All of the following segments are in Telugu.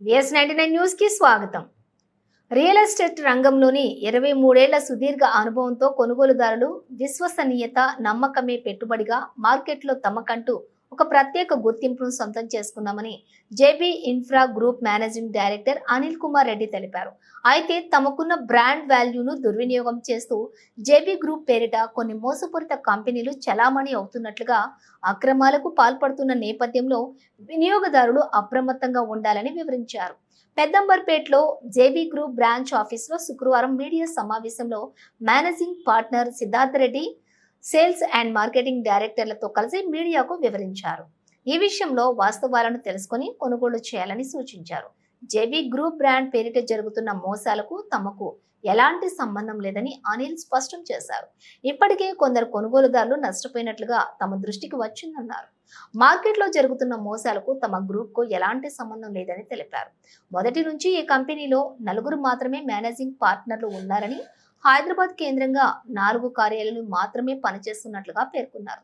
BS99 న్యూస్ కి స్వాగతం. రియల్ ఎస్టేట్ రంగంలోని 23 ఏళ్ల సుదీర్ఘ అనుభవంతో కొనుగోలుదారులు విశ్వసనీయత, నమ్మకమే పెట్టుబడిగా మార్కెట్లో తమకంటూ ఒక ప్రత్యేక గుర్తింపును సొంతం చేసుకున్నామని JB infra group managing director Anil Kumar Reddy తెలిపారు. అయితే తమకున్న బ్రాండ్ వాల్యూను దుర్వినియోగం చేస్తూ జేబీ గ్రూప్ పేరిట కొన్ని మోసపూరిత కంపెనీలు చలామణి అవుతున్నట్లుగా అక్రమాలకు పాల్పడుతున్న నేపథ్యంలో వినియోగదారులు అప్రమత్తంగా ఉండాలని వివరించారు. పెద్దంబర్పేటలో జేబీ గ్రూప్ బ్రాంచ్ ఆఫీసులో శుక్రవారం మీడియా సమావేశంలో managing partner Siddhartha Reddy, sales and marketing డైరెక్టర్లతో కలిసి మీడియాకు వివరించారు. ఈ విషయంలో వాస్తవాలను తెలుసుకొని కొనుగోలు చేయాలని సూచించారు. జేబీ గ్రూప్ బ్రాండ్ పేరిట జరుగుతున్న మోసాలకు తమకు ఎలాంటి సంబంధం లేదని అనిల్ స్పష్టం చేశారు. ఇప్పటికే కొందరు కొనుగోలుదారులు నష్టపోయినట్లుగా తమ దృష్టికి వచ్చిందన్నారు. మార్కెట్లో జరుగుతున్న మోసాలకు తమ గ్రూప్ కు ఎలాంటి సంబంధం లేదని తెలిపారు. మొదటి నుంచి ఈ కంపెనీలో 4 మాత్రమే మేనేజింగ్ పార్ట్నర్లు ఉన్నారని, హైదరాబాద్ కేంద్రంగా 4 కార్యాలయాలు మాత్రమే పనిచేస్తున్నట్లుగా పేర్కొన్నారు.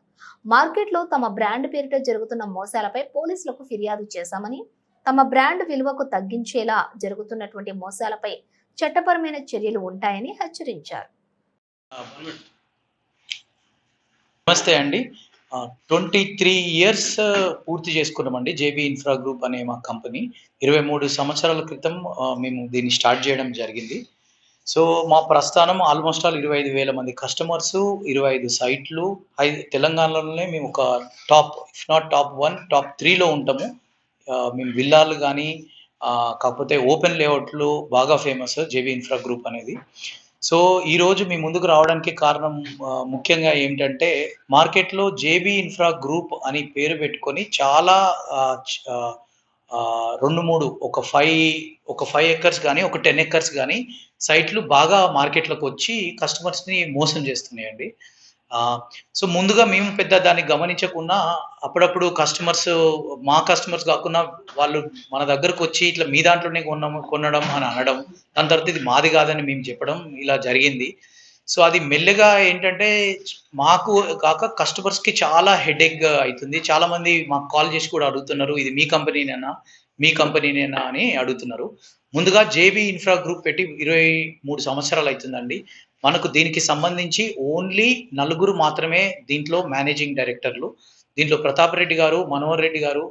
మార్కెట్లో తమ బ్రాండ్ పేరిట జరుగుతున్న మోసాలపై పోలీసులకు ఫిర్యాదు చేశామని, తమ బ్రాండ్ విలువకు తగ్గించేలా జరుగుతున్నటువంటి మోసాలపై చట్టపరమైన చర్యలు ఉంటాయని హెచ్చరించారు. నమస్తే అండి. 23 ఇయర్స్ పూర్తి చేసుకున్నామండి. జేబీ ఇన్ఫ్రా గ్రూప్ అనే మా కంపెనీ 23 సంవత్సరాల క్రితం మేము దీన్ని స్టార్ట్ చేయడం జరిగింది. సో మా ప్రస్థానం ఆల్మోస్ట్ ఆల్ 25,000 మంది కస్టమర్స్, 25 సైట్లు. తెలంగాణలోనే మేము ఒక top, if not top 1, top 3లో ఉంటాము. మేము విల్లాలు కానీ కాకపోతే ఓపెన్ లేఅవుట్లు బాగా ఫేమస్ జేబీ ఇన్ఫ్రా గ్రూప్ అనేది. సో ఈరోజు మీ ముందుకు రావడానికి కారణం ముఖ్యంగా ఏమిటంటే, మార్కెట్లో జేబీ ఇన్ఫ్రా గ్రూప్ అని పేరు పెట్టుకొని చాలా 2-3 ఒక 5 ఎకర్స్ కానీ, ఒక 10 ఎకర్స్ కానీ సైట్లు బాగా మార్కెట్లోకి వచ్చి కస్టమర్స్ని మోసం చేస్తున్నాయండి. సో ముందుగా మేము పెద్ద దాన్ని గమనించకుండా అప్పుడప్పుడు మా కస్టమర్స్ కాకుండా వాళ్ళు మన దగ్గరకు వచ్చి ఇట్లా మీ దాంట్లోనే కొనడం అని అనడం, దాని తర్వాత ఇది మాది కాదని మేము చెప్పడం ఇలా జరిగింది. సో అది మెల్లగా ఏంటంటే మాకు కాక కస్టమర్స్కి చాలా హెడేక్ అవుతుంది. చాలా మంది మాకు కాల్ చేసి కూడా అడుగుతున్నారు, ఇది మీ కంపెనీనేనా అని అడుగుతున్నారు. ముందుగా జేబీ ఇన్ఫ్రా గ్రూప్ పెట్టి 23 సంవత్సరాలు అవుతుందండి. మనకు దీనికి సంబంధించి ఓన్లీ 4 మాత్రమే దీంట్లో మేనేజింగ్ డైరెక్టర్లు. దీంట్లో ప్రతాప్ రెడ్డి గారు, మనోహర్ రెడ్డి గారు,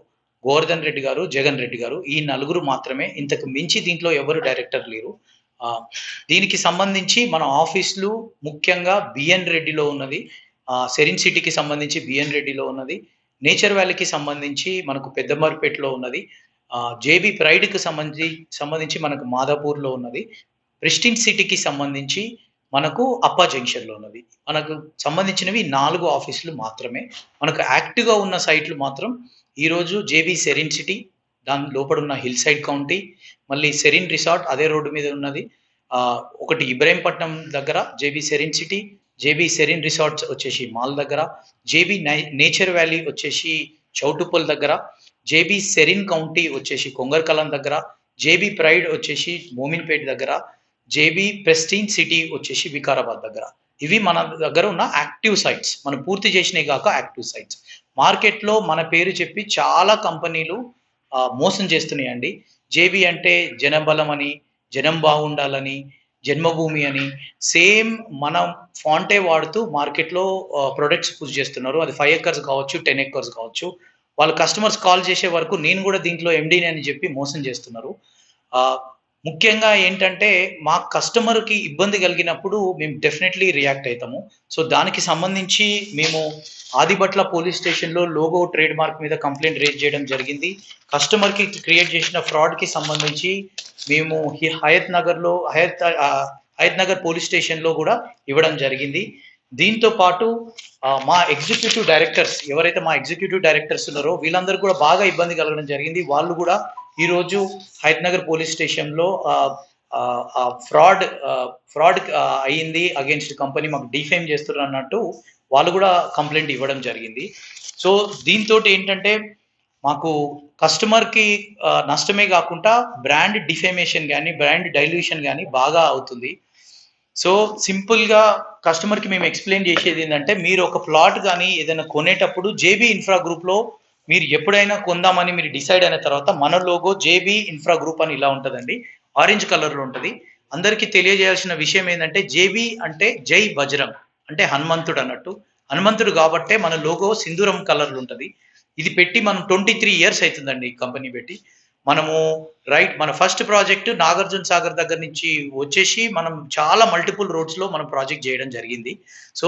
గోవర్ధన్ రెడ్డి గారు, జగన్ రెడ్డి గారు, ఈ 4 మాత్రమే. ఇంతకు మించి దీంట్లో ఎవరు డైరెక్టర్ లేరు. దీనికి సంబంధించి మన ఆఫీసులు ముఖ్యంగా బిఎన్ రెడ్డిలో ఉన్నది, సెరిన్ సిటీకి సంబంధించి బిఎన్ రెడ్డిలో ఉన్నది, నేచర్ వ్యాలీకి సంబంధించి మనకు పెద్దమర్పేటలో ఉన్నది, జేబీ ప్రైడ్కి సంబంధించి మనకు మాదాపూర్లో ఉన్నది, ప్రెస్టీజ్ సిటీకి సంబంధించి మనకు అప్పా జంక్షన్లో ఉన్నది. మనకు సంబంధించినవి 4 ఆఫీసులు మాత్రమే. మనకు యాక్టివ్గా ఉన్న సైట్లు మాత్రం ఈరోజు జేబీ సెరిన్ సిటీ, దాని లోపల ఉన్న హిల్ సైడ్ కౌంటీ, మళ్ళీ సెరిన్ రిసార్ట్ అదే రోడ్డు మీద ఉన్నది, ఒకటి ఇబ్రహీంపట్నం దగ్గర JB serene city, JB serene resorts వచ్చేసి మాల్ దగ్గర, జేబీ నేచర్ వ్యాలీ వచ్చేసి చౌటుప్పల్ దగ్గర, జేబీ సెరిన్ కౌంటీ వచ్చేసి కొంగర్కలం దగ్గర, జేబీ ప్రైడ్ వచ్చేసి మోమిన్పేట్ దగ్గర, జేబీ ప్రెస్టీజ్ సిటీ వచ్చేసి వికారాబాద్ దగ్గర. ఇవి మన దగ్గర ఉన్న యాక్టివ్ సైట్స్, మనం పూర్తి చేసినవి కాక యాక్టివ్ సైట్స్. మార్కెట్లో మన పేరు చెప్పి చాలా కంపెనీలు మోసం చేస్తున్నాయండి. జేబీ అంటే జనబలం అని, జనం బాగుండాలని, జన్మభూమి అని సేమ్ మన ఫాంటే వాడుతూ మార్కెట్లో ప్రొడక్ట్స్ పుష్ చేస్తున్నారు. అది 5 ఎకర్స్ కావచ్చు, 10 ఎకర్స్ కావచ్చు. వాళ్ళ కస్టమర్స్ కాల్ చేసే వరకు నేను కూడా దీంట్లో ఎండీని అని చెప్పి మోసం చేస్తున్నారు. ముఖ్యంగా ఏంటంటే మా కస్టమర్కి ఇబ్బంది కలిగినప్పుడు మేము డెఫినెట్లీ రియాక్ట్ అవుతాము. సో దానికి సంబంధించి మేము ఆదిబట్ల పోలీస్ స్టేషన్లో లోగో ట్రేడ్ మార్క్ మీద కంప్లైంట్ రేజ్ చేయడం జరిగింది. కస్టమర్కి క్రియేట్ చేసిన ఫ్రాడ్కి సంబంధించి మేము హయత్ నగర్ పోలీస్ స్టేషన్లో కూడా ఇవ్వడం జరిగింది. దీంతో పాటు మా ఎగ్జిక్యూటివ్ డైరెక్టర్స్ ఎవరైతే మా ఎగ్జిక్యూటివ్ డైరెక్టర్స్ ఉన్నారో వీళ్ళందరూ కూడా బాగా ఇబ్బంది కలగడం జరిగింది. వాళ్ళు కూడా ఈరోజు హయత్ నగర్ పోలీస్ స్టేషన్లో ఫ్రాడ్ అయ్యింది అగేన్స్ట్ కంపెనీ, మాకు డిఫేమ్ చేస్తున్నారు అన్నట్టు వాళ్ళు కూడా కంప్లైంట్ ఇవ్వడం జరిగింది. సో దీంతో ఏంటంటే మాకు కస్టమర్కి నష్టమే కాకుండా బ్రాండ్ డిఫేమేషన్ కానీ, బ్రాండ్ డైల్యూషన్ కానీ బాగా అవుతుంది. సో సింపుల్గా కస్టమర్కి మేము ఎక్స్ప్లెయిన్ చేసేది ఏంటంటే, మీరు ఒక ప్లాట్ కానీ ఏదైనా కొనేటప్పుడు జేబీ ఇన్ఫ్రా గ్రూప్లో మీరు ఎప్పుడైనా కొందామని మీరు డిసైడ్ అయిన తర్వాత మన లోగో జేబీ ఇన్ఫ్రా గ్రూప్ అని ఇలా ఉంటదండి. ఆరెంజ్ కలర్‌లో ఉంటది. అందరికీ తెలియజేయాల్సిన విషయం ఏందంటే జేబీ అంటే జై బజరంగ్ అంటే హనుమంతుడు అన్నట్టు. హనుమంతుడు గాబట్టే మన లోగో సింధూరం కలర్‌లో ఉంటది. ఇది పెట్టి మనం 23 ఇయర్స్ అయితుందండి ఈ కంపెనీ పెట్టి. మనము మన ఫస్ట్ ప్రాజెక్ట్ నాగార్జున సాగర్ దగ్గర నుంచి వచ్చేసి మనం చాలా మల్టిపుల్ రోడ్స్‌లో మనం ప్రాజెక్ట్ జేయడం జరిగింది. సో,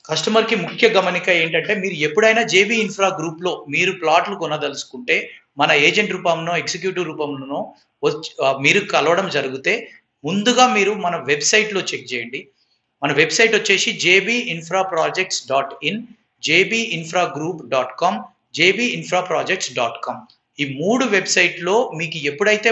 కస్టమర్‌కి ముఖ్య గమనిక ఏంటంటే మీరు ఎప్పుడైనా జేబీ ఇన్ఫ్రా గ్రూప్‌లో మీరు ప్లాట్లు కొనదలుచుకుంటే మన ఏజెంట్ రూపంలో, ఎగ్జిక్యూటివ్ రూపంలోనో మీరు కలవడం జరిగితే ముందుగా మీరు మన వెబ్‌సైట్‌లో చెక్ జేయండి. మన వెబ్‌సైట్ వచ్చేసి jbinfraprojects.in, jbinfragroup.com, jbinfraprojects.com. ఈ 3 వెబ్‌సైట్‌లో మీకు ఎప్పుడైతే